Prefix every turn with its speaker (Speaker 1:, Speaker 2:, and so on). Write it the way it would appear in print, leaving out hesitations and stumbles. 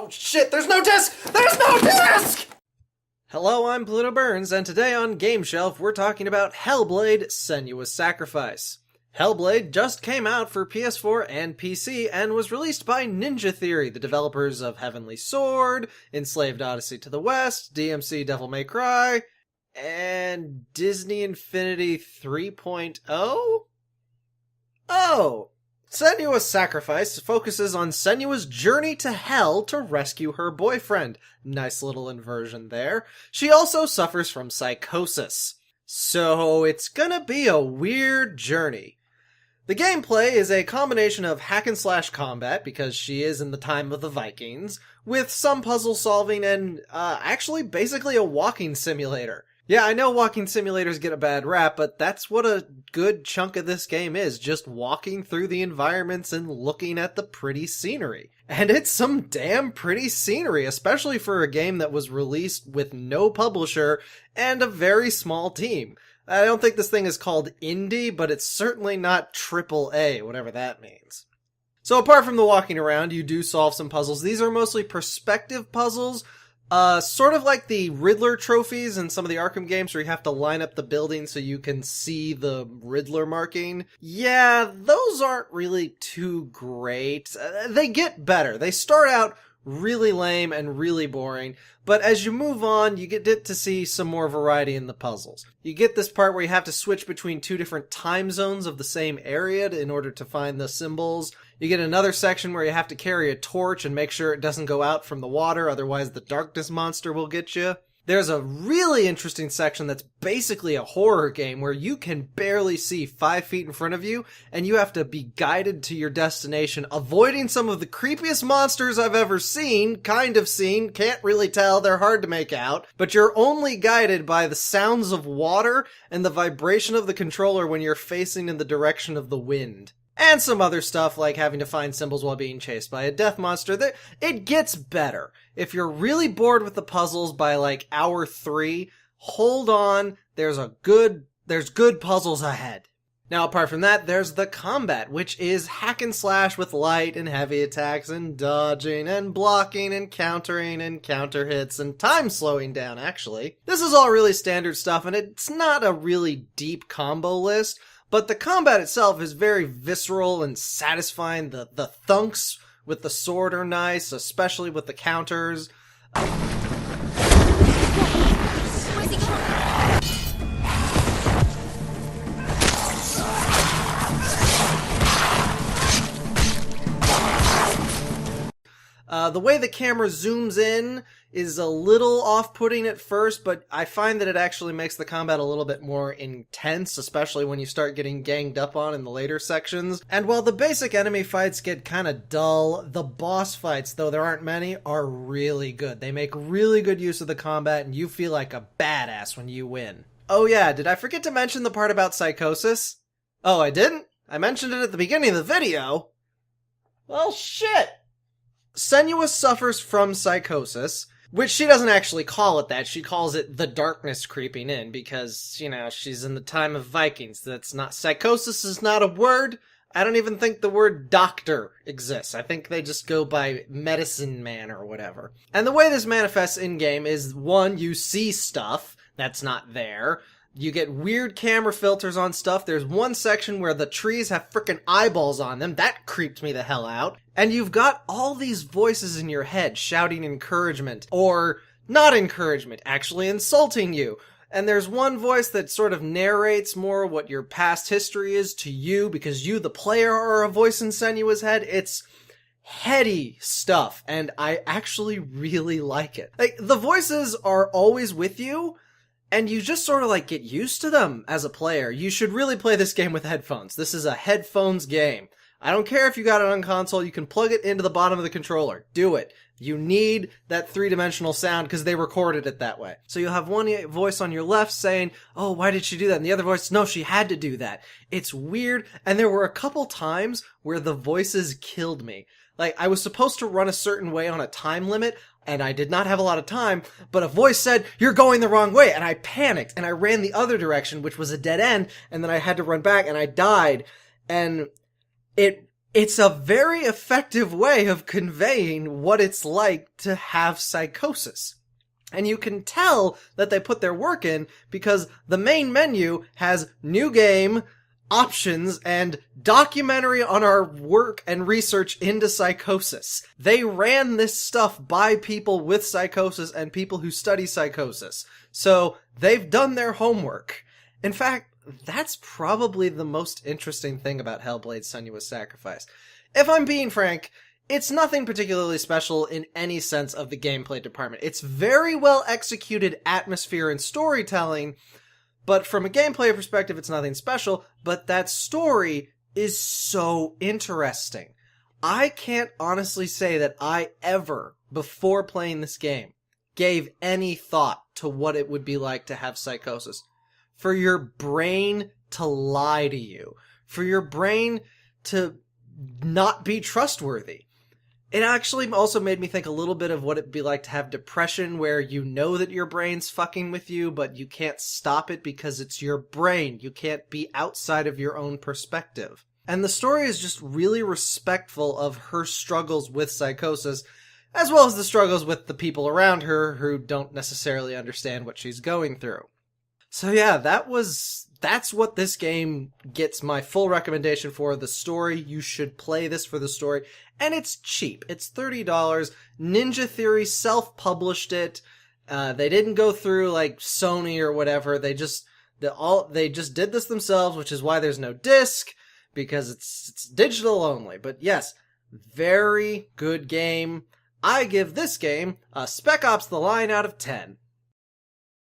Speaker 1: Oh shit, there's no disc! There's no disc! Hello, I'm Pluto Burns, and today on Game Shelf we're talking about Hellblade Senua's Sacrifice. Hellblade just came out for PS4 and PC and was released by Ninja Theory, the developers of Heavenly Sword, Enslaved Odyssey to the West, DMC Devil May Cry, and Disney Infinity 3.0? Oh! Senua's Sacrifice focuses on Senua's journey to hell to rescue her boyfriend. Nice little inversion there. She also suffers from psychosis. So it's gonna be a weird journey. The gameplay is a combination of hack-and-slash combat, because she is in the time of the Vikings, with some puzzle solving and, actually basically a walking simulator. Yeah, I know walking simulators get a bad rap, but that's what a good chunk of this game is, just walking through the environments and looking at the pretty scenery. And it's some damn pretty scenery, especially for a game that was released with no publisher and a very small team. I don't think this thing is called indie, but it's certainly not AAA, whatever that means. So apart from the walking around, you do solve some puzzles. These are mostly perspective puzzles, sort of like the Riddler trophies in some of the Arkham games where you have to line up the building so you can see the Riddler marking. Yeah, those aren't really too great. They get better. They start out really lame and really boring, but as you move on, you get to see some more variety in the puzzles. You get this part where you have to switch between two different time zones of the same area in order to find the symbols. You get another section where you have to carry a torch and make sure it doesn't go out from the water, otherwise the darkness monster will get you. There's a really interesting section that's basically a horror game where you can barely see 5 feet in front of you, and you have to be guided to your destination, avoiding some of the creepiest monsters I've ever seen, can't really tell, they're hard to make out, but you're only guided by the sounds of water and the vibration of the controller when you're facing in the direction of the wind. And some other stuff like having to find symbols while being chased by a death monster. It gets better. If you're really bored with the puzzles by like hour 3, hold on, there's good puzzles ahead. Now apart from that, there's the combat, which is hack and slash with light and heavy attacks and dodging and blocking and countering and counter hits and time slowing down, actually. This is all really standard stuff, and it's not a really deep combo list, but the combat itself is very visceral and satisfying. The thunks with the sword are nice, especially with the counters.
Speaker 2: Where's he going?
Speaker 1: The way the camera zooms in is a little off-putting at first, but I find that it actually makes the combat a little bit more intense, especially when you start getting ganged up on in the later sections. And while the basic enemy fights get kinda dull, the boss fights, though there aren't many, are really good. They make really good use of the combat, and you feel like a badass when you win. Oh yeah, did I forget to mention the part about psychosis? Oh, I didn't? I mentioned it at the beginning of the video. Well, shit! Senua suffers from psychosis, which she doesn't actually call it that. She calls it the darkness creeping in because, she's in the time of Vikings. Psychosis is not a word. I don't even think the word doctor exists. I think they just go by medicine man or whatever. And the way this manifests in-game is, 1, you see stuff that's not there. You get weird camera filters on stuff. There's one section where the trees have frickin' eyeballs on them. That creeped me the hell out. And you've got all these voices in your head shouting encouragement, or not encouragement, actually insulting you. And there's one voice that sort of narrates more what your past history is to you, because you, the player, are a voice in Senua's head. It's heady stuff, and I actually really like it. Like, the voices are always with you, and you just sort of get used to them as a player. You should really play this game with headphones. This is a headphones game. I don't care if you got it on console, you can plug it into the bottom of the controller. Do it. You need that 3-dimensional sound because they recorded it that way. So you'll have one voice on your left saying, oh, why did she do that? And the other voice, no, she had to do that. It's weird, and there were a couple times where the voices killed me. I was supposed to run a certain way on a time limit, and I did not have a lot of time, but a voice said, you're going the wrong way, and I panicked, and I ran the other direction, which was a dead end, and then I had to run back, and I died, and it It's a very effective way of conveying what it's like to have psychosis. And you can tell that they put their work in because the main menu has new game, options, and documentary on our work and research into psychosis. They ran this stuff by people with psychosis and people who study psychosis. So they've done their homework. In fact, that's probably the most interesting thing about Hellblade Senua's Sacrifice. If I'm being frank, it's nothing particularly special in any sense of the gameplay department. It's very well executed atmosphere and storytelling, but from a gameplay perspective, it's nothing special, but that story is so interesting. I can't honestly say that I ever, before playing this game, gave any thought to what it would be like to have psychosis. For your brain to lie to you. For your brain to not be trustworthy. It actually also made me think a little bit of what it'd be like to have depression, where you know that your brain's fucking with you, but you can't stop it because it's your brain. You can't be outside of your own perspective. And the story is just really respectful of her struggles with psychosis, as well as the struggles with the people around her who don't necessarily understand what she's going through. So yeah, that's what this game gets my full recommendation for. The story, you should play this for the story. And it's cheap. It's $30. Ninja Theory self-published it. They didn't go through like Sony or whatever. They just did this themselves, which is why there's no disc, because it's digital only. But yes, very good game. I give this game a Spec Ops: The Line out of 10.